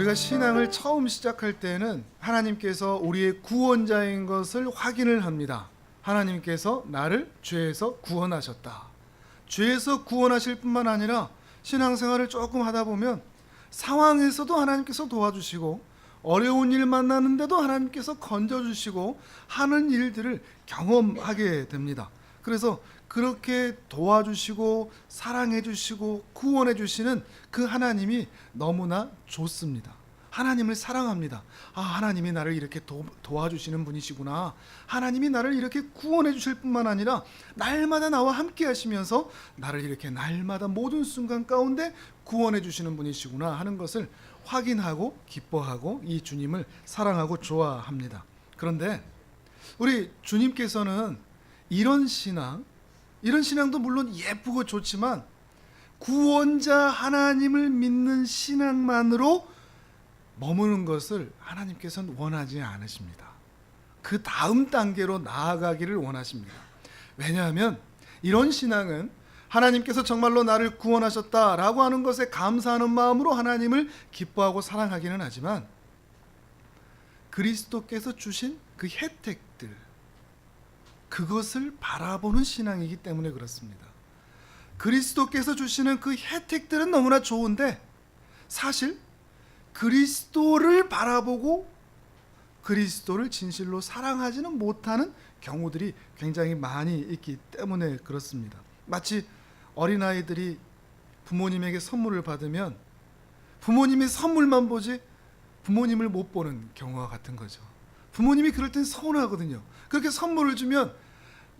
우리가 신앙을 처음 시작할 때는 하나님께서 우리의 구원자인 것을 확인을 합니다. 하나님께서 나를 죄에서 구원하셨다. 죄에서 구원하실 뿐만 아니라 신앙생활을 조금 하다 보면 상황에서도 하나님께서 도와주시고 어려운 일 만나는데도 하나님께서 건져주시고 하는 일들을 경험하게 됩니다. 그래서 그렇게 도와주시고 사랑해주시고 구원해주시는 그 하나님이 너무나 좋습니다. 하나님을 사랑합니다. 하나님이 나를 이렇게 도와주시는 분이시구나. 하나님이 나를 이렇게 구원해 주실 뿐만 아니라 날마다 나와 함께 하시면서 나를 이렇게 날마다 모든 순간 가운데 구원해 주시는 분이시구나 하는 것을 확인하고 기뻐하고 이 주님을 사랑하고 좋아합니다. 그런데 우리 주님께서는 이런 신앙도 물론 예쁘고 좋지만 구원자 하나님을 믿는 신앙만으로 머무는 것을 하나님께서는 원하지 않으십니다. 그 다음 단계로 나아가기를 원하십니다. 왜냐하면 이런 신앙은 하나님께서 정말로 나를 구원하셨다라고 하는 것에 감사하는 마음으로 하나님을 기뻐하고 사랑하기는 하지만 그리스도께서 주신 그 혜택들, 그것을 바라보는 신앙이기 때문에 그렇습니다. 그리스도께서 주시는 그 혜택들은 너무나 좋은데 사실 그리스도를 바라보고 그리스도를 진실로 사랑하지는 못하는 경우들이 굉장히 많이 있기 때문에 그렇습니다. 마치 어린아이들이 부모님에게 선물을 받으면 부모님의 선물만 보지 부모님을 못 보는 경우와 같은 거죠. 부모님이 그럴 땐 서운하거든요. 그렇게 선물을 주면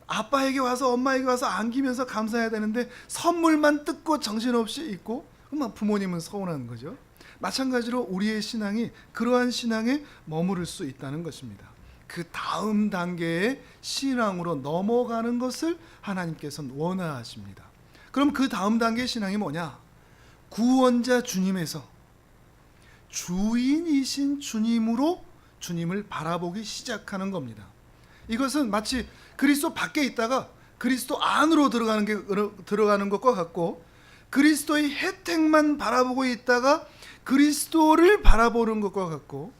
아빠에게 와서 엄마에게 와서 안기면서 감사해야 되는데 선물만 뜯고 정신없이 있고 그럼 부모님은 서운한 거죠. 마찬가지로 우리의 신앙이 그러한 신앙에 머무를 수 있다는 것입니다. 그 다음 단계의 신앙으로 넘어가는 것을 하나님께서는 원하십니다. 그럼 그 다음 단계의 신앙이 뭐냐? 구원자 주님에서 주인이신 주님으로 주님을 바라보기 시작하는 겁니다. 이것은 마치 그리스도 밖에 있다가 그리스도 안으로 들어가는 것과 같고 그리스도의 혜택만 바라보고 있다가 그리스도를 바라보는 것과 같고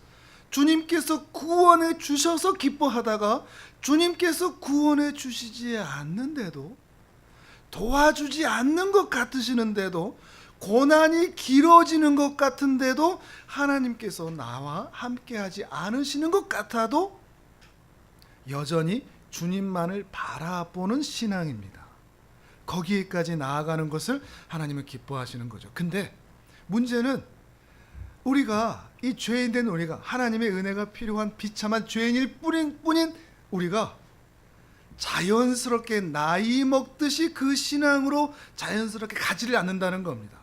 주님께서 구원해 주셔서 기뻐하다가 주님께서 구원해 주시지 않는데도 도와주지 않는 것 같으시는데도 고난이 길어지는 것 같은데도 하나님께서 나와 함께하지 않으시는 것 같아도 여전히 주님만을 바라보는 신앙입니다. 거기에까지 나아가는 것을 하나님은 기뻐하시는 거죠. 근데 문제는 우리가 이 죄인된 우리가 하나님의 은혜가 필요한 비참한 죄인일 뿐인 우리가 자연스럽게 나이 먹듯이 그 신앙으로 자연스럽게 가지를 않는다는 겁니다.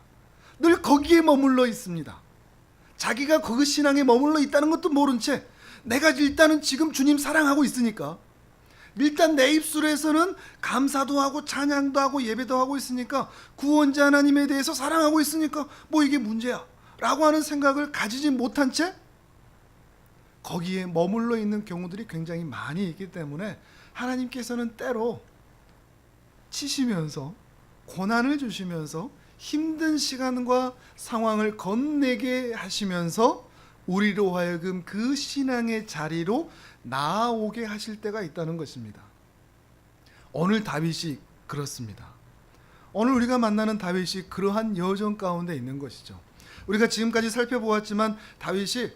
늘 거기에 머물러 있습니다. 자기가 그 신앙에 머물러 있다는 것도 모른 채 내가 일단은 지금 주님 사랑하고 있으니까 일단 내 입술에서는 감사도 하고 찬양도 하고 예배도 하고 있으니까 구원자 하나님에 대해서 사랑하고 있으니까 뭐 이게 문제야 라고 하는 생각을 가지지 못한 채 거기에 머물러 있는 경우들이 굉장히 많이 있기 때문에 하나님께서는 때로 치시면서 고난을 주시면서 힘든 시간과 상황을 건네게 하시면서 우리로 하여금 그 신앙의 자리로 나아오게 하실 때가 있다는 것입니다. 오늘 다윗이 그렇습니다. 오늘 우리가 만나는 다윗이 그러한 여정 가운데 있는 것이죠. 우리가 지금까지 살펴보았지만 다윗이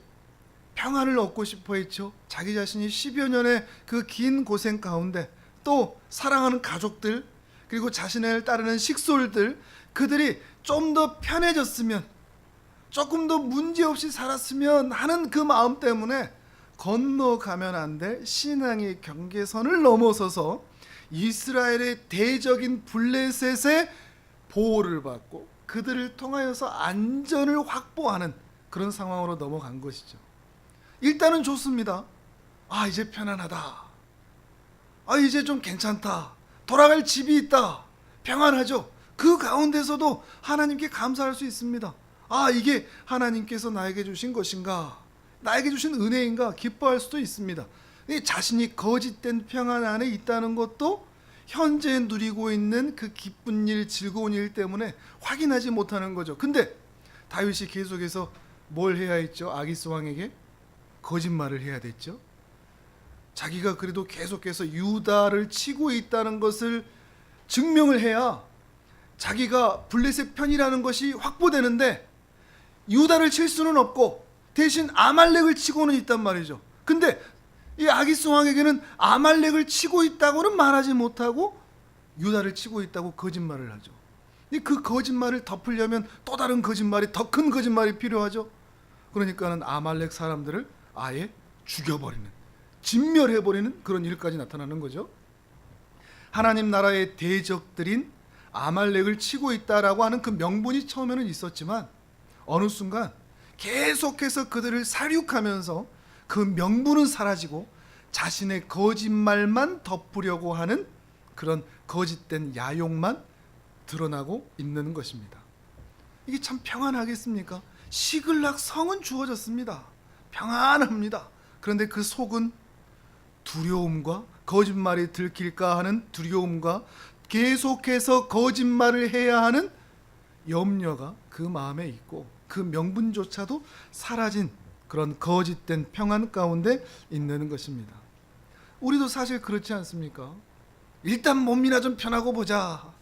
평안을 얻고 싶어 했죠. 자기 자신이 10여 년의 그 긴 고생 가운데 또 사랑하는 가족들 그리고 자신을 따르는 식솔들 그들이 좀 더 편해졌으면 조금 더 문제없이 살았으면 하는 그 마음 때문에 건너가면 안 될 신앙의 경계선을 넘어서서 이스라엘의 대적인 블레셋의 보호를 받고 그들을 통하여서 안전을 확보하는 그런 상황으로 넘어간 것이죠. 일단은 좋습니다. 이제 편안하다. 이제 좀 괜찮다. 돌아갈 집이 있다. 평안하죠. 그 가운데서도 하나님께 감사할 수 있습니다. 이게 하나님께서 나에게 주신 것인가? 나에게 주신 은혜인가? 기뻐할 수도 있습니다. 자신이 거짓된 평안 안에 있다는 것도 현재 누리고 있는 그 기쁜 일, 즐거운 일 때문에 확인하지 못하는 거죠. 근데 다윗이 계속해서 뭘 해야 했죠? 아기스 왕에게 거짓말을 해야 됐죠. 자기가 그래도 계속해서 유다를 치고 있다는 것을 증명을 해야 자기가 블레셋 편이라는 것이 확보되는데, 유다를 칠 수는 없고 대신 아말렉을 치고는 있단 말이죠. 근데 이 아기스 왕에게는 아말렉을 치고 있다고는 말하지 못하고 유다를 치고 있다고 거짓말을 하죠. 그 거짓말을 덮으려면 또 다른 거짓말이, 더 큰 거짓말이 필요하죠. 그러니까는 아말렉 사람들을 아예 죽여버리는, 진멸해버리는 그런 일까지 나타나는 거죠. 하나님 나라의 대적들인 아말렉을 치고 있다라고 하는 그 명분이 처음에는 있었지만 어느 순간 계속해서 그들을 살육하면서 그 명분은 사라지고 자신의 거짓말만 덮으려고 하는 그런 거짓된 야욕만 드러나고 있는 것입니다. 이게 참 평안하겠습니까? 시글락 성은 주어졌습니다. 평안합니다. 그런데 그 속은 두려움과, 거짓말이 들킬까 하는 두려움과, 계속해서 거짓말을 해야 하는 염려가 그 마음에 있고, 그 명분조차도 사라진 그런 거짓된 평안 가운데 있는 것입니다. 우리도 사실 그렇지 않습니까? 일단 몸이나 좀 편하고 보자,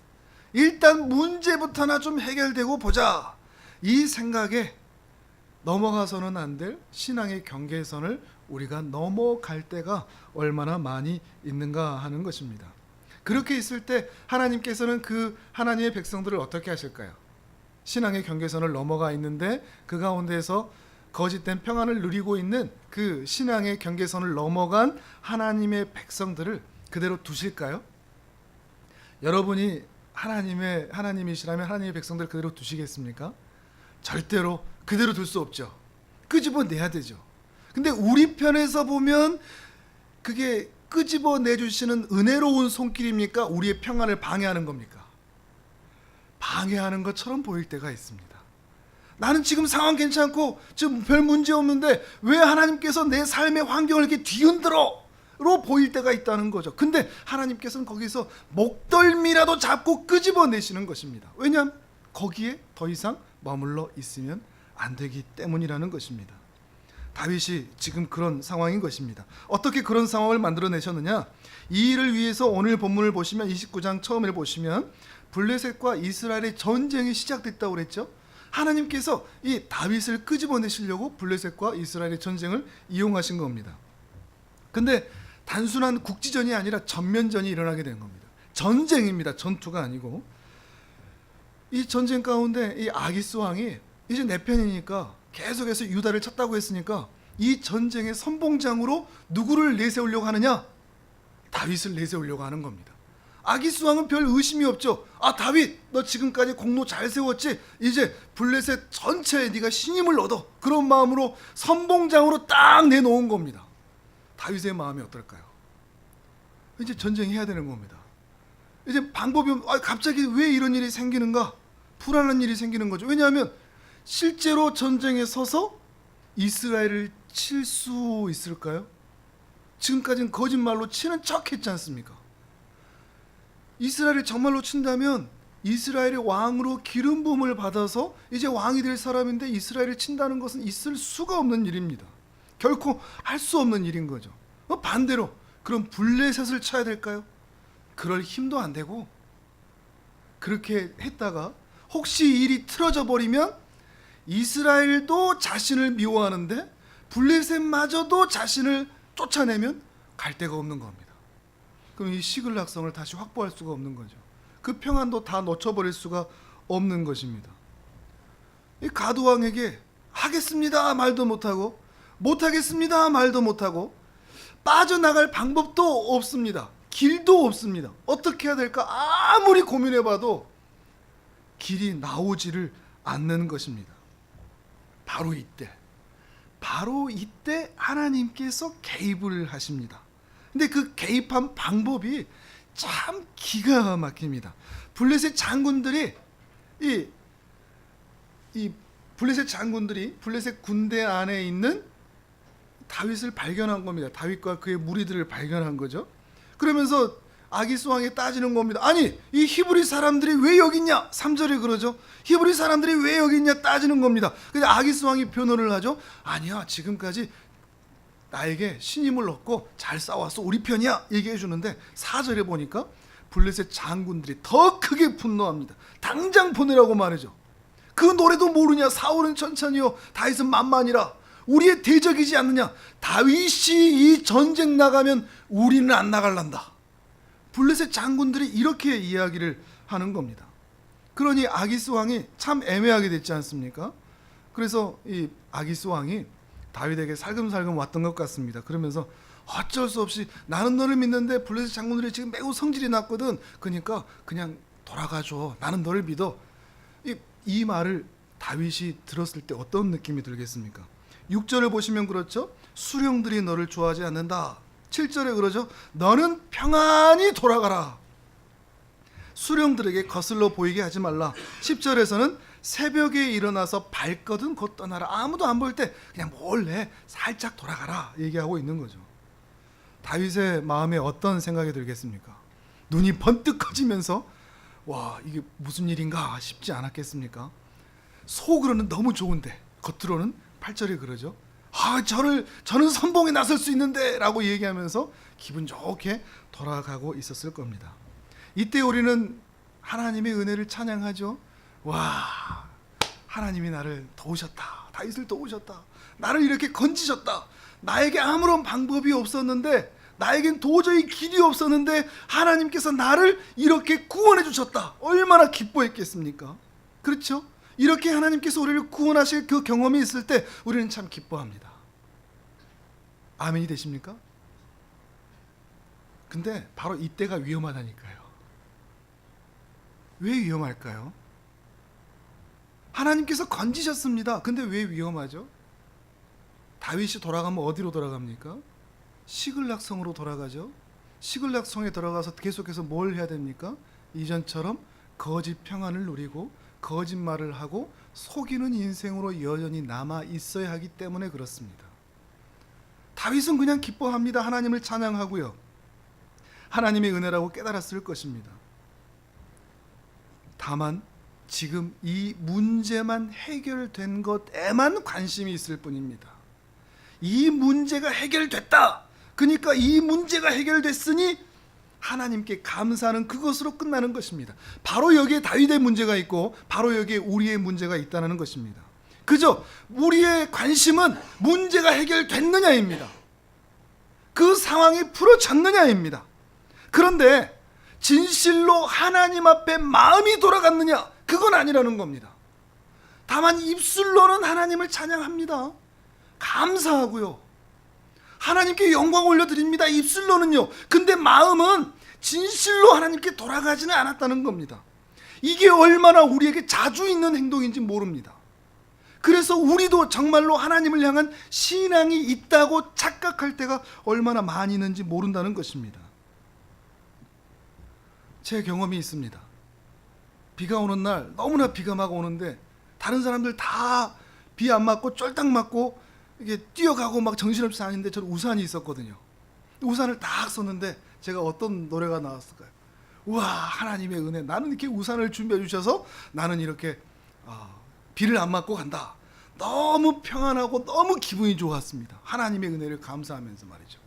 일단 문제부터나 좀 해결되고 보자, 이 생각에 넘어가서는 안 될 신앙의 경계선을 우리가 넘어갈 때가 얼마나 많이 있는가 하는 것입니다. 그렇게 있을 때 하나님께서는 그 하나님의 백성들을 어떻게 하실까요? 신앙의 경계선을 넘어가 있는데 그 가운데서 거짓된 평안을 누리고 있는 그 신앙의 경계선을 넘어간 하나님의 백성들을 그대로 두실까요? 여러분이 하나님이시라면 하나님의 백성들을 그대로 두시겠습니까? 절대로 그대로 둘 수 없죠. 끄집어내야 되죠. 근데 우리 편에서 보면 그게 끄집어내주시는 은혜로운 손길입니까? 우리의 평안을 방해하는 겁니까? 방해하는 것처럼 보일 때가 있습니다. 나는 지금 상황 괜찮고 지금 별 문제 없는데 왜 하나님께서 내 삶의 환경을 이렇게 뒤흔들어? 로 보일 때가 있다는 거죠. 근데 하나님께서는 거기서 목덜미라도 잡고 끄집어내시는 것입니다. 왜냐하면 거기에 더 이상 머물러 있으면 안 되기 때문이라는 것입니다. 다윗이 지금 그런 상황인 것입니다. 어떻게 그런 상황을 만들어내셨느냐? 이 일을 위해서 오늘 본문을 보시면 29장 처음을 보시면 블레셋과 이스라엘의 전쟁이 시작됐다고 그랬죠. 하나님께서 이 다윗을 끄집어내시려고 블레셋과 이스라엘의 전쟁을 이용하신 겁니다. 근데 단순한 국지전이 아니라 전면전이 일어나게 된 겁니다. 전쟁입니다. 전투가 아니고. 이 전쟁 가운데 이 아기스 왕이 이제 내 편이니까 계속해서 유다를 쳤다고 했으니까 이 전쟁의 선봉장으로 누구를 내세우려고 하느냐? 다윗을 내세우려고 하는 겁니다. 아기스 왕은 별 의심이 없죠. 아, 다윗, 너 지금까지 공로 잘 세웠지? 이제 블레셋 전체에 네가 신임을 얻어. 그런 마음으로 선봉장으로 딱 내놓은 겁니다. 다윗의 마음이 어떨까요? 이제 전쟁해야 되는 겁니다. 이제 방법이 갑자기 왜 이런 일이 생기는가? 불안한 일이 생기는 거죠. 왜냐하면 실제로 전쟁에 서서 이스라엘을 칠 수 있을까요? 지금까지는 거짓말로 치는 척 했지 않습니까? 이스라엘을 정말로 친다면 이스라엘의 왕으로 기름 부음을 받아서 이제 왕이 될 사람인데 이스라엘을 친다는 것은 있을 수가 없는 일입니다. 결코 할 수 없는 일인 거죠. 반대로 그럼 블레셋을 쳐야 될까요? 그럴 힘도 안 되고, 그렇게 했다가 혹시 일이 틀어져 버리면 이스라엘도 자신을 미워하는데 블레셋마저도 자신을 쫓아내면 갈 데가 없는 겁니다. 그럼 이 시글락성을 다시 확보할 수가 없는 거죠. 그 평안도 다 놓쳐버릴 수가 없는 것입니다. 이 가드왕에게 하겠습니다 말도 못하고, 못하겠습니다 말도 못하고, 빠져나갈 방법도 없습니다. 길도 없습니다. 어떻게 해야 될까 아무리 고민해봐도 길이 나오지를 않는 것입니다. 바로 이때 하나님께서 개입을 하십니다. 근데 그 개입한 방법이 참 기가 막힙니다. 블레셋 장군들이 블레셋 군대 안에 있는 다윗을 발견한 겁니다. 다윗과 그의 무리들을 발견한 거죠. 그러면서 아기스 왕이 따지는 겁니다. 아니, 이 히브리 사람들이 왜 여기 있냐? 3절에 그러죠. 히브리 사람들이 왜 여기 있냐 따지는 겁니다. 근데 아기스 왕이 변호를 하죠. 아니야, 지금까지 나에게 신임을 얻고 잘 싸웠어, 우리 편이야 얘기해 주는데 4절에 보니까 블레셋 장군들이 더 크게 분노합니다. 당장 보내라고 말이죠. 그 노래도 모르냐? 사울은 천천히요, 다윗은 만만이라. 우리의 대적이지 않느냐? 다윗이 이 전쟁 나가면 우리는 안 나갈란다. 블레셋 장군들이 이렇게 이야기를 하는 겁니다. 그러니 아기스 왕이 참 애매하게 됐지 않습니까? 그래서 이 아기스 왕이 다윗에게 살금살금 왔던 것 같습니다. 그러면서 어쩔 수 없이 나는 너를 믿는데 블레셋 장군들이 지금 매우 성질이 났거든. 그러니까 그냥 돌아가줘. 나는 너를 믿어. 이 말을 다윗이 들었을 때 어떤 느낌이 들겠습니까? 6절을 보시면 그렇죠. 수령들이 너를 좋아하지 않는다. 7절에 그러죠. 너는 평안히 돌아가라. 수령들에게 거슬러 보이게 하지 말라. 10절에서는 새벽에 일어나서 발거든 곧 떠나라. 아무도 안 볼 때 그냥 몰래 살짝 돌아가라 얘기하고 있는 거죠. 다윗의 마음에 어떤 생각이 들겠습니까? 눈이 번뜩 커지면서 와, 이게 무슨 일인가 싶지 않았겠습니까? 속으로는 너무 좋은데 겉으로는 8절에 그러죠. 저는 선봉에 나설 수 있는데 라고 얘기하면서 기분 좋게 돌아가고 있었을 겁니다. 이때 우리는 하나님의 은혜를 찬양하죠. 와, 하나님이 나를 도우셨다. 다윗을 도우셨다. 나를 이렇게 건지셨다. 나에게 아무런 방법이 없었는데, 나에겐 도저히 길이 없었는데 하나님께서 나를 이렇게 구원해 주셨다. 얼마나 기뻐했겠습니까? 그렇죠? 이렇게 하나님께서 우리를 구원하실 그 경험이 있을 때 우리는 참 기뻐합니다. 아멘이 되십니까? 근데 바로 이때가 위험하다니까요. 왜 위험할까요? 하나님께서 건지셨습니다. 근데 왜 위험하죠? 다윗이 돌아가면 어디로 돌아갑니까? 시글락성으로 돌아가죠. 시글락성에 들어가서 계속해서 뭘 해야 됩니까? 이전처럼 거짓 평안을 누리고 거짓말을 하고 속이는 인생으로 여전히 남아 있어야 하기 때문에 그렇습니다. 다윗은 그냥 기뻐합니다. 하나님을 찬양하고요. 하나님의 은혜라고 깨달았을 것입니다. 다만 지금 이 문제만 해결된 것에만 관심이 있을 뿐입니다. 이 문제가 해결됐다. 그러니까 이 문제가 해결됐으니 하나님께 감사하는 그것으로 끝나는 것입니다. 바로 여기에 다윗의 문제가 있고 바로 여기에 우리의 문제가 있다는 것입니다. 그저 우리의 관심은 문제가 해결됐느냐입니다. 그 상황이 풀어졌느냐입니다. 그런데 진실로 하나님 앞에 마음이 돌아갔느냐? 그건 아니라는 겁니다. 다만 입술로는 하나님을 찬양합니다. 감사하고요. 하나님께 영광 올려드립니다. 입술로는요. 근데 마음은 진실로 하나님께 돌아가지는 않았다는 겁니다. 이게 얼마나 우리에게 자주 있는 행동인지 모릅니다. 그래서 우리도 정말로 하나님을 향한 신앙이 있다고 착각할 때가 얼마나 많이 있는지 모른다는 것입니다. 제 경험이 있습니다. 비가 오는 날 너무나 비가 막 오는데 다른 사람들 다 비 안 맞고 쫄딱 맞고 이게 뛰어가고 막 정신없이 다니는데 저는 우산이 있었거든요. 우산을 딱 썼는데 제가 어떤 노래가 나왔을까요? 우와, 하나님의 은혜. 나는 이렇게 우산을 준비해 주셔서 나는 이렇게 비를 안 맞고 간다. 너무 평안하고 너무 기분이 좋았습니다. 하나님의 은혜를 감사하면서 말이죠.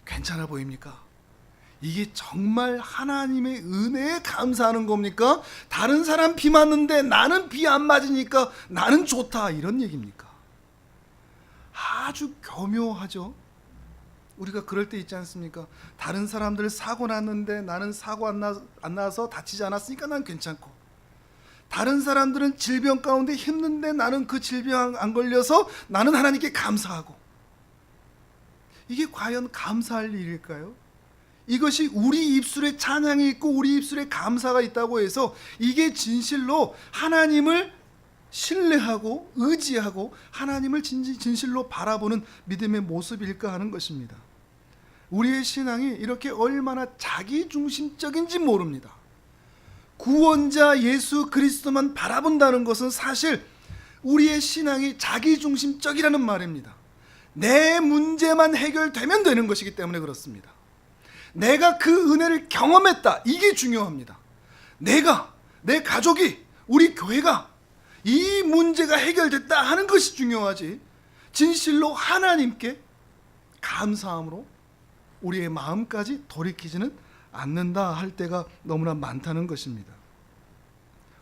괜찮아 보입니까? 이게 정말 하나님의 은혜에 감사하는 겁니까? 다른 사람 비 맞는데 나는 비 안 맞으니까 나는 좋다, 이런 얘기입니까? 아주 교묘하죠. 우리가 그럴 때 있지 않습니까? 다른 사람들 사고 났는데 나는 사고 안 나서 다치지 않았으니까 난 괜찮고, 다른 사람들은 질병 가운데 힘든데 나는 그 질병 안 걸려서 나는 하나님께 감사하고. 이게 과연 감사할 일일까요? 이것이 우리 입술에 찬양이 있고 우리 입술에 감사가 있다고 해서 이게 진실로 하나님을 신뢰하고 의지하고 하나님을 진실로 바라보는 믿음의 모습일까 하는 것입니다. 우리의 신앙이 이렇게 얼마나 자기중심적인지 모릅니다. 구원자 예수 그리스도만 바라본다는 것은 사실 우리의 신앙이 자기중심적이라는 말입니다. 내 문제만 해결되면 되는 것이기 때문에 그렇습니다. 내가 그 은혜를 경험했다. 이게 중요합니다. 내가, 내 가족이, 우리 교회가 이 문제가 해결됐다 하는 것이 중요하지, 진실로 하나님께 감사함으로 우리의 마음까지 돌이키지는 않는다 할 때가 너무나 많다는 것입니다.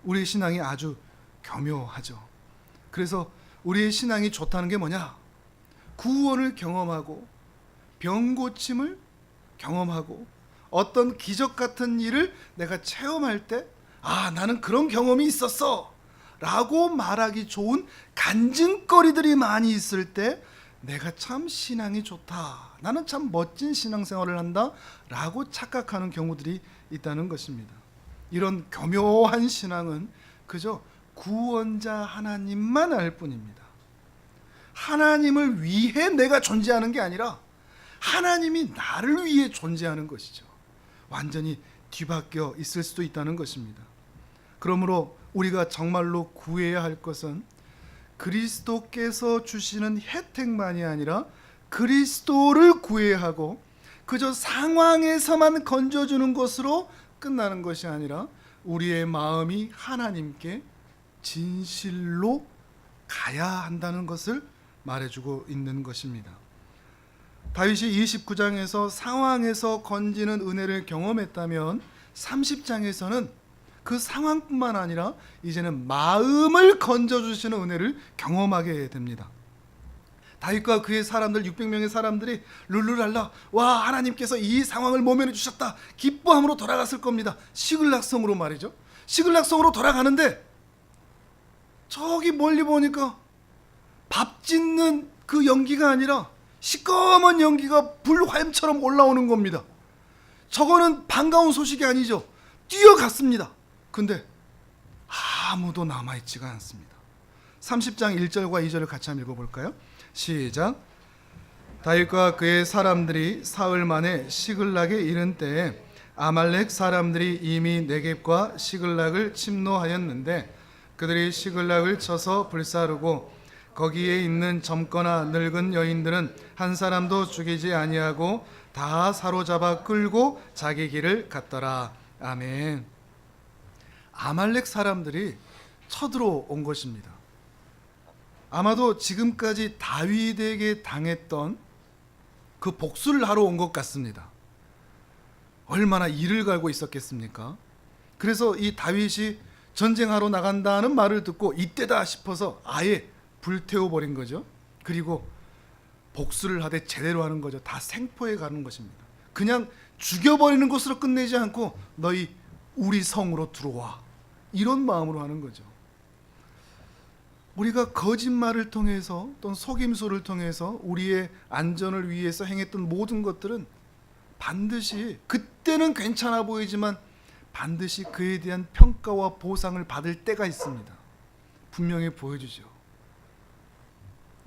우리의 신앙이 아주 교묘하죠. 그래서 우리의 신앙이 좋다는 게 뭐냐? 구원을 경험하고 병 고침을 경험하고 어떤 기적 같은 일을 내가 체험할 때, 아, 나는 그런 경험이 있었어 라고 말하기 좋은 간증거리들이 많이 있을 때 내가 참 신앙이 좋다, 나는 참 멋진 신앙생활을 한다 라고 착각하는 경우들이 있다는 것입니다. 이런 교묘한 신앙은 그저 구원자 하나님만 알 뿐입니다. 하나님을 위해 내가 존재하는 게 아니라 하나님이 나를 위해 존재하는 것이죠. 완전히 뒤바뀌어 있을 수도 있다는 것입니다. 그러므로 우리가 정말로 구해야 할 것은 그리스도께서 주시는 혜택만이 아니라 그리스도를 구해야 하고, 그저 상황에서만 건져주는 것으로 끝나는 것이 아니라 우리의 마음이 하나님께 진실로 가야 한다는 것을 말해주고 있는 것입니다. 다윗이 29장에서 상황에서 건지는 은혜를 경험했다면 30장에서는 그 상황뿐만 아니라 이제는 마음을 건져주시는 은혜를 경험하게 됩니다. 다윗과 그의 사람들, 600명의 사람들이 룰루랄라, 와, 하나님께서 이 상황을 모면해 주셨다, 기뻐함으로 돌아갔을 겁니다. 시글락성으로 말이죠. 시글락성으로 돌아가는데 저기 멀리 보니까 밥 짓는 그 연기가 아니라 시꺼먼 연기가 불화염처럼 올라오는 겁니다. 저거는 반가운 소식이 아니죠. 뛰어갔습니다. 근데 아무도 남아있지가 않습니다. 30장 1절과 2절을 같이 한번 읽어볼까요? 시작. 다윗과 그의 사람들이 사흘 만에 시글락에 이른 때에 아말렉 사람들이 이미 네겝과 시글락을 침노하였는데 그들이 시글락을 쳐서 불사르고 거기에 있는 젊거나 늙은 여인들은 한 사람도 죽이지 아니하고 다 사로잡아 끌고 자기 길을 갔더라. 아멘. 아말렉 사람들이 쳐들어온 것입니다. 아마도 지금까지 다윗에게 당했던 그 복수를 하러 온 것 같습니다. 얼마나 이를 갈고 있었겠습니까? 그래서 이 다윗이 전쟁하러 나간다는 말을 듣고 이때다 싶어서 아예 불태워버린 거죠. 그리고 복수를 하되 제대로 하는 거죠. 다 생포해 가는 것입니다. 그냥 죽여버리는 것으로 끝내지 않고 너희 우리 성으로 들어와, 이런 마음으로 하는 거죠. 우리가 거짓말을 통해서 또는 속임수를 통해서 우리의 안전을 위해서 행했던 모든 것들은 반드시, 그때는 괜찮아 보이지만 반드시 그에 대한 평가와 보상을 받을 때가 있습니다. 분명히 보여주죠.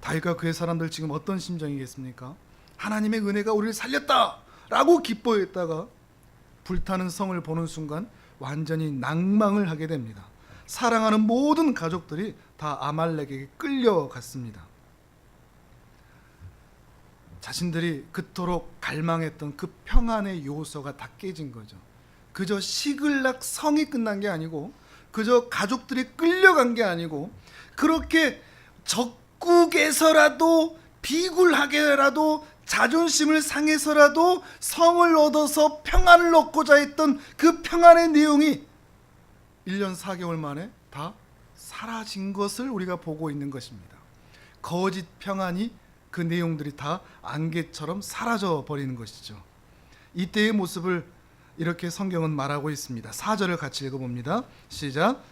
다윗과 그의 사람들 지금 어떤 심정이겠습니까? 하나님의 은혜가 우리를 살렸다 라고 기뻐했다가 불타는 성을 보는 순간 완전히 낭망을 하게 됩니다. 사랑하는 모든 가족들이 다 아말렉에게 끌려갔습니다. 자신들이 그토록 갈망했던 그 평안의 요소가 다 깨진 거죠. 그저 시글락 성이 끝난 게 아니고, 그저 가족들이 끌려간 게 아니고, 그렇게 적국에서라도 비굴하게라도 자존심을 상해서라도 성을 얻어서 평안을 얻고자 했던 그 평안의 내용이 1년 4개월 만에 다 사라진 것을 우리가 보고 있는 것입니다. 거짓 평안이, 그 내용들이 다 안개처럼 사라져 버리는 것이죠. 이때의 모습을 이렇게 성경은 말하고 있습니다. 4절을 같이 읽어봅니다. 시작.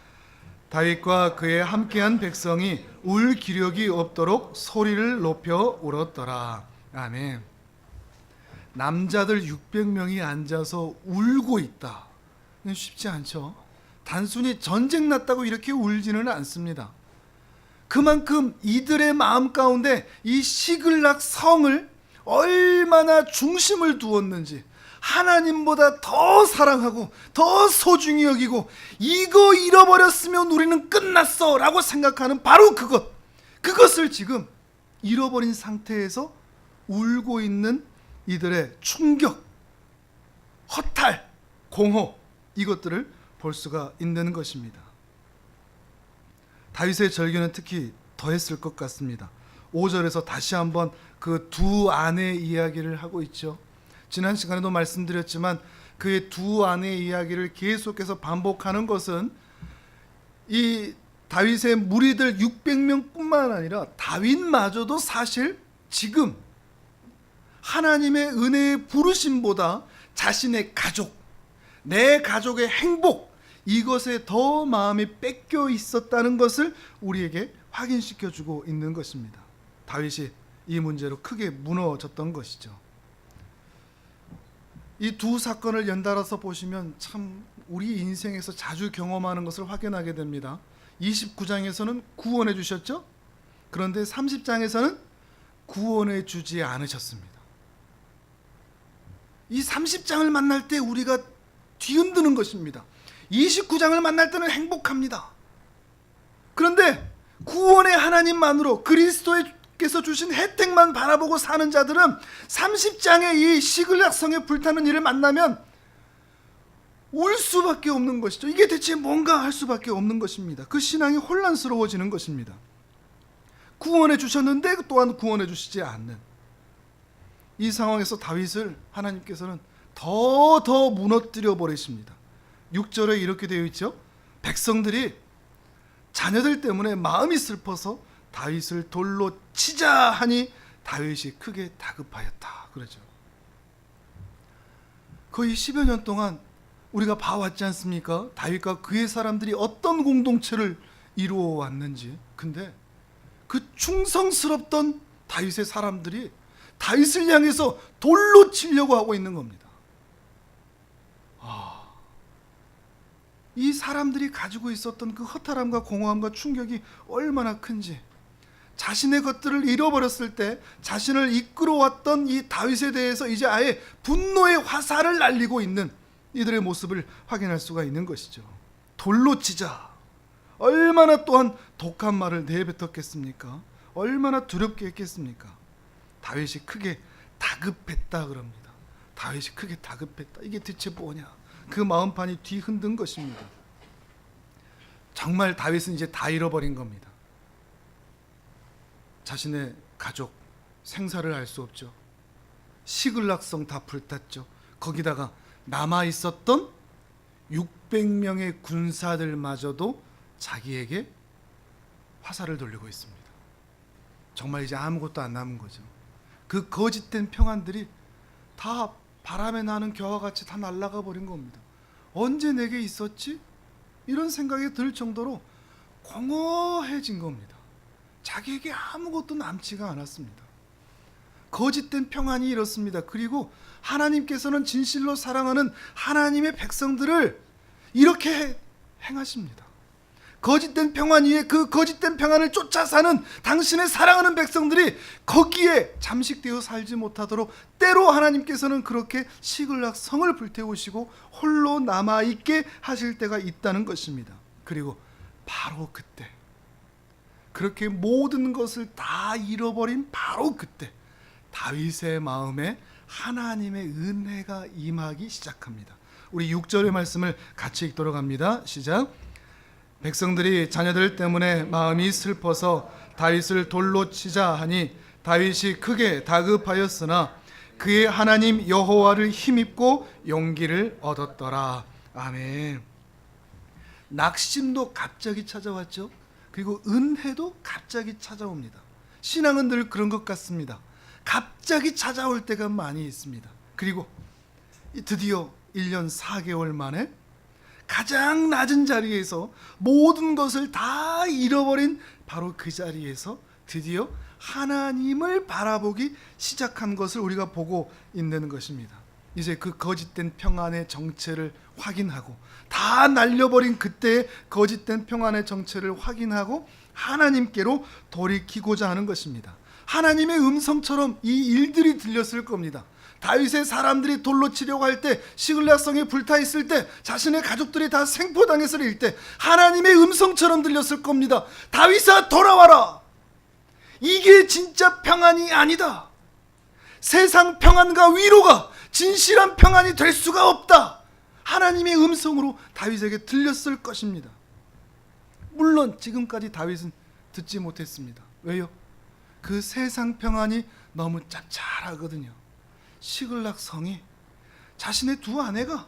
다윗과 그의 함께한 백성이 울 기력이 없도록 소리를 높여 울었더라. 아멘. 남자들 600명이 앉아서 울고 있다. 쉽지 않죠. 단순히 전쟁 났다고 이렇게 울지는 않습니다. 그만큼 이들의 마음 가운데 이 시글락 성을 얼마나 중심을 두었는지, 하나님보다 더 사랑하고 더 소중히 여기고, 이거 잃어버렸으면 우리는 끝났어 라고 생각하는 바로 그것을 지금 잃어버린 상태에서 울고 있는 이들의 충격, 허탈, 공허, 이것들을 볼 수가 있는 것입니다. 다윗의 절규는 특히 더했을 것 같습니다. 5절에서 다시 한번 그 두 아내의 이야기를 하고 있죠. 지난 시간에도 말씀드렸지만 그의 두 아내의 이야기를 계속해서 반복하는 것은 이 다윗의 무리들 600명뿐만 아니라 다윗마저도 사실 지금 하나님의 은혜의 부르심보다 자신의 가족, 내 가족의 행복, 이것에 더 마음이 뺏겨 있었다는 것을 우리에게 확인시켜주고 있는 것입니다. 다윗이 이 문제로 크게 무너졌던 것이죠. 이 두 사건을 연달아서 보시면 참 우리 인생에서 자주 경험하는 것을 확인하게 됩니다. 29장에서는 구원해 주셨죠? 그런데 30장에서는 구원해 주지 않으셨습니다. 이 30장을 만날 때 우리가 뒤흔드는 것입니다. 29장을 만날 때는 행복합니다. 그런데 구원의 하나님만으로 그리스도께서 주신 혜택만 바라보고 사는 자들은 30장의 이 시글락성에 불타는 일을 만나면 울 수밖에 없는 것이죠. 이게 대체 뭔가 할 수밖에 없는 것입니다. 그 신앙이 혼란스러워지는 것입니다. 구원해 주셨는데 또한 구원해 주시지 않는 이 상황에서 다윗을 하나님께서는 더 무너뜨려 버리십니다. 6절에 이렇게 되어 있죠. 백성들이 자녀들 때문에 마음이 슬퍼서 다윗을 돌로 치자 하니 다윗이 크게 다급하였다. 그러죠. 거의 10여 년 동안 우리가 봐왔지 않습니까? 다윗과 그의 사람들이 어떤 공동체를 이루어 왔는지. 근데 그 충성스럽던 다윗의 사람들이 다윗을 향해서 돌로 치려고 하고 있는 겁니다. 이 사람들이 가지고 있었던 그 허탈함과 공허함과 충격이 얼마나 큰지, 자신의 것들을 잃어버렸을 때 자신을 이끌어왔던 이 다윗에 대해서 이제 아예 분노의 화살을 날리고 있는 이들의 모습을 확인할 수가 있는 것이죠. 돌로 치자. 얼마나 또한 독한 말을 내뱉었겠습니까? 얼마나 두렵게 했겠습니까? 다윗이 크게 다급했다 그럽니다. 다윗이 크게 다급했다. 이게 대체 뭐냐? 그 마음판이 뒤흔든 것입니다. 정말 다윗은 이제 다 잃어버린 겁니다. 자신의 가족, 생사를 알 수 없죠. 시글락성 다 불탔죠. 거기다가 남아있었던 600명의 군사들마저도 자기에게 화살을 돌리고 있습니다. 정말 이제 아무것도 안 남은 거죠. 그 거짓된 평안들이 다 바람에 나는 겨와 같이 다 날아가 버린 겁니다. 언제 내게 있었지? 이런 생각이 들 정도로 공허해진 겁니다. 자기에게 아무것도 남지가 않았습니다. 거짓된 평안이 이렇습니다. 그리고 하나님께서는 진실로 사랑하는 하나님의 백성들을 이렇게 행하십니다. 거짓된 평안 위에 그 거짓된 평안을 쫓아 사는 당신의 사랑하는 백성들이 거기에 잠식되어 살지 못하도록 때로 하나님께서는 그렇게 시글락성을 불태우시고 홀로 남아있게 하실 때가 있다는 것입니다. 그리고 바로 그때, 그렇게 모든 것을 다 잃어버린 바로 그때 다윗의 마음에 하나님의 은혜가 임하기 시작합니다. 우리 6절의 말씀을 같이 읽도록 합니다. 시작. 백성들이 자녀들 때문에 마음이 슬퍼서 다윗을 돌로 치자 하니 다윗이 크게 다급하였으나 그의 하나님 여호와를 힘입고 용기를 얻었더라. 아멘. 낙심도 갑자기 찾아왔죠. 그리고 은혜도 갑자기 찾아옵니다. 신앙은 늘 그런 것 같습니다. 갑자기 찾아올 때가 많이 있습니다. 그리고 드디어 1년 4개월 만에 가장 낮은 자리에서 모든 것을 다 잃어버린 바로 그 자리에서 드디어 하나님을 바라보기 시작한 것을 우리가 보고 있는 것입니다. 이제 그 거짓된 평안의 정체를 확인하고 다 날려버린 그때의 거짓된 평안의 정체를 확인하고 하나님께로 돌이키고자 하는 것입니다. 하나님의 음성처럼 이 일들이 들렸을 겁니다. 다윗의 사람들이 돌로 치려고 할 때, 시글락성에 불타 있을 때, 자신의 가족들이 다 생포당했을 때 하나님의 음성처럼 들렸을 겁니다. 다윗아 돌아와라. 이게 진짜 평안이 아니다. 세상 평안과 위로가 진실한 평안이 될 수가 없다. 하나님의 음성으로 다윗에게 들렸을 것입니다. 물론 지금까지 다윗은 듣지 못했습니다. 왜요? 그 세상 평안이 너무 짭짤하거든요. 시글락 성이 자신의 두 아내가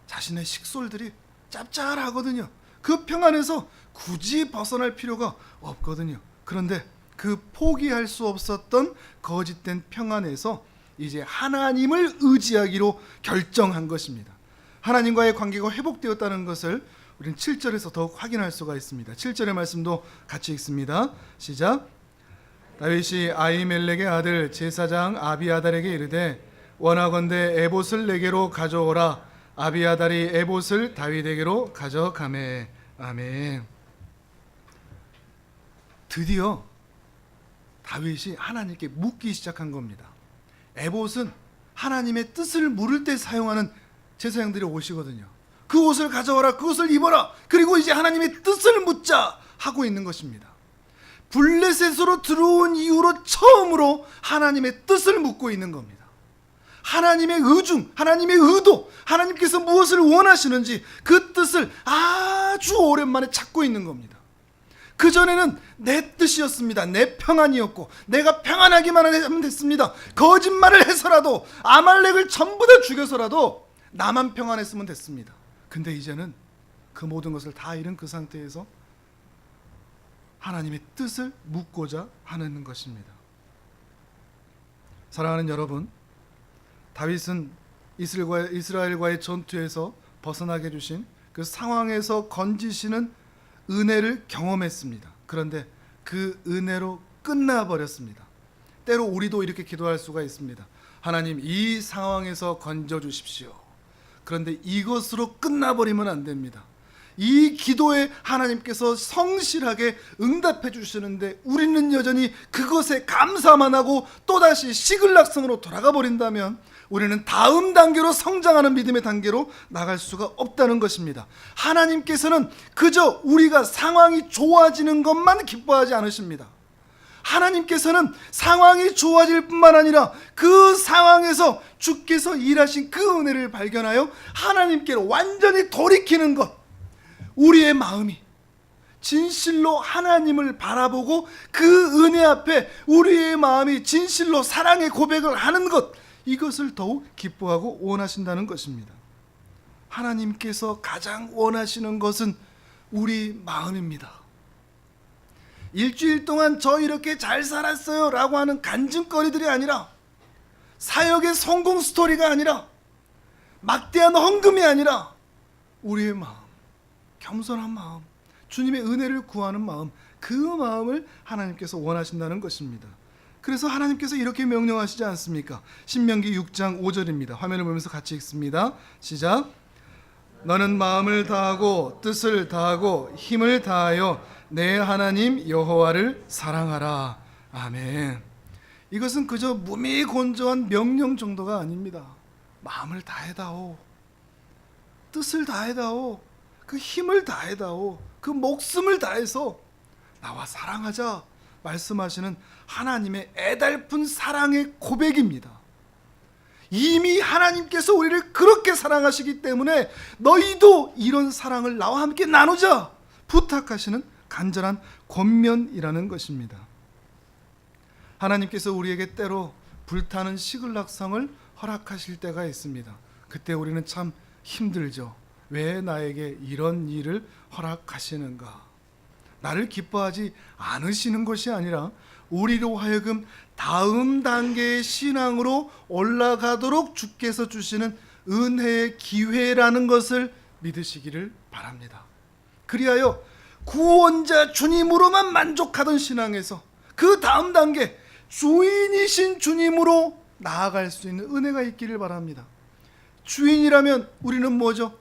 자신의 식솔들이 짭짤하거든요. 그 평안에서 굳이 벗어날 필요가 없거든요. 그런데 그 포기할 수 없었던 거짓된 평안에서 이제 하나님을 의지하기로 결정한 것입니다. 하나님과의 관계가 회복되었다는 것을 우리는 7절에서 더욱 확인할 수가 있습니다. 7절의 말씀도 같이 읽습니다. 시작. 다윗이 아히멜렉의 아들 제사장 아비아달에게 이르되 원하건대 에봇을 내게로 가져오라. 아비아달이 에봇을 다윗에게로 가져가매. 아멘. 드디어 다윗이 하나님께 묻기 시작한 겁니다. 에봇은 하나님의 뜻을 물을 때 사용하는 제사장들이 오시거든요. 그 옷을 가져와라, 그 옷을 입어라, 그리고 이제 하나님의 뜻을 묻자 하고 있는 것입니다. 블레셋으로 들어온 이후로 처음으로 하나님의 뜻을 묻고 있는 겁니다. 하나님의 의중, 하나님의 의도, 하나님께서 무엇을 원하시는지 그 뜻을 아주 오랜만에 찾고 있는 겁니다. 그전에는 내 뜻이었습니다. 내 평안이었고 내가 평안하기만 하면 됐습니다. 거짓말을 해서라도 아말렉을 전부 다 죽여서라도 나만 평안했으면 됐습니다. 근데 이제는 그 모든 것을 다 잃은 그 상태에서 하나님의 뜻을 묻고자 하는 것입니다. 사랑하는 여러분, 다윗은 이스라엘과의 전투에서 벗어나게 해주신 그 상황에서 건지시는 은혜를 경험했습니다. 그런데 그 은혜로 끝나버렸습니다. 때로 우리도 이렇게 기도할 수가 있습니다. 하나님, 이 상황에서 건져주십시오. 그런데 이것으로 끝나버리면 안 됩니다. 이 기도에 하나님께서 성실하게 응답해 주시는데 우리는 여전히 그것에 감사만 하고 또다시 시글락성으로 돌아가 버린다면 우리는 다음 단계로 성장하는 믿음의 단계로 나갈 수가 없다는 것입니다. 하나님께서는 그저 우리가 상황이 좋아지는 것만 기뻐하지 않으십니다. 하나님께서는 상황이 좋아질 뿐만 아니라 그 상황에서 주께서 일하신 그 은혜를 발견하여 하나님께로 완전히 돌이키는 것, 우리의 마음이 진실로 하나님을 바라보고 그 은혜 앞에 우리의 마음이 진실로 사랑의 고백을 하는 것, 이것을 더욱 기뻐하고 원하신다는 것입니다. 하나님께서 가장 원하시는 것은 우리 마음입니다. 일주일 동안 저 이렇게 잘 살았어요 라고 하는 간증거리들이 아니라, 사역의 성공 스토리가 아니라, 막대한 헌금이 아니라 우리의 마음, 겸손한 마음, 주님의 은혜를 구하는 마음, 그 마음을 하나님께서 원하신다는 것입니다. 그래서 하나님께서 이렇게 명령하시지 않습니까? 신명기 6장 5절입니다. 화면을 보면서 같이 읽습니다. 시작. 너는 마음을 다하고 뜻을 다하고 힘을 다하여 내 하나님 여호와를 사랑하라. 아멘. 이것은 그저 무미건조한 명령 정도가 아닙니다. 마음을 다해다오, 뜻을 다해다오, 그 힘을 다해다오, 그 목숨을 다해서 나와 사랑하자 말씀하시는 하나님의 애달픈 사랑의 고백입니다. 이미 하나님께서 우리를 그렇게 사랑하시기 때문에 너희도 이런 사랑을 나와 함께 나누자 부탁하시는 간절한 권면이라는 것입니다. 하나님께서 우리에게 때로 불타는 시글락성을 허락하실 때가 있습니다. 그때 우리는 참 힘들죠. 왜 나에게 이런 일을 허락하시는가? 나를 기뻐하지 않으시는 것이 아니라 우리로 하여금 다음 단계의 신앙으로 올라가도록 주께서 주시는 은혜의 기회라는 것을 믿으시기를 바랍니다. 그리하여 구원자 주님으로만 만족하던 신앙에서 그 다음 단계, 주인이신 주님으로 나아갈 수 있는 은혜가 있기를 바랍니다. 주인이라면 우리는 뭐죠?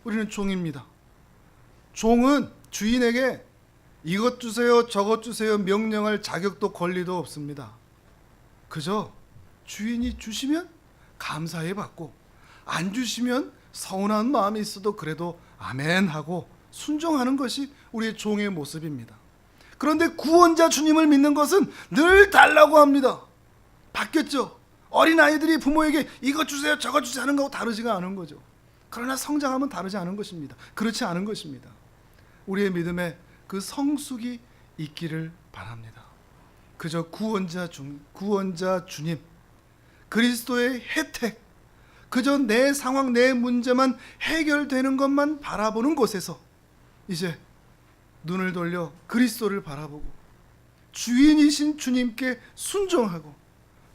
우리는 종입니다. 종은 주인에게 이것 주세요, 저것 주세요 명령할 자격도 권리도 없습니다. 그저 주인이 주시면 감사히 받고, 안 주시면 서운한 마음이 있어도 그래도 아멘 하고 순종하는 것이 우리의 종의 모습입니다. 그런데 구원자 주님을 믿는 것은 늘 달라고 합니다. 바뀌었죠? 어린아이들이 부모에게 이것 주세요 저것 주세요 하는 거하고 다르지가 않은 거죠. 그러나 성장하면 다르지 않은 것입니다. 그렇지 않은 것입니다. 우리의 믿음에 그 성숙이 있기를 바랍니다. 그저 구원자 주님 그리스도의 혜택, 그저 내 상황 내 문제만 해결되는 것만 바라보는 곳에서 이제 눈을 돌려 그리스도를 바라보고 주인이신 주님께 순종하고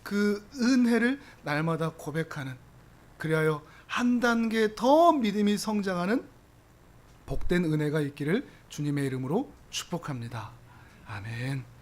그 은혜를 날마다 고백하는, 그리하여 한 단계 더 믿음이 성장하는 복된 은혜가 있기를 주님의 이름으로 축복합니다. 아멘.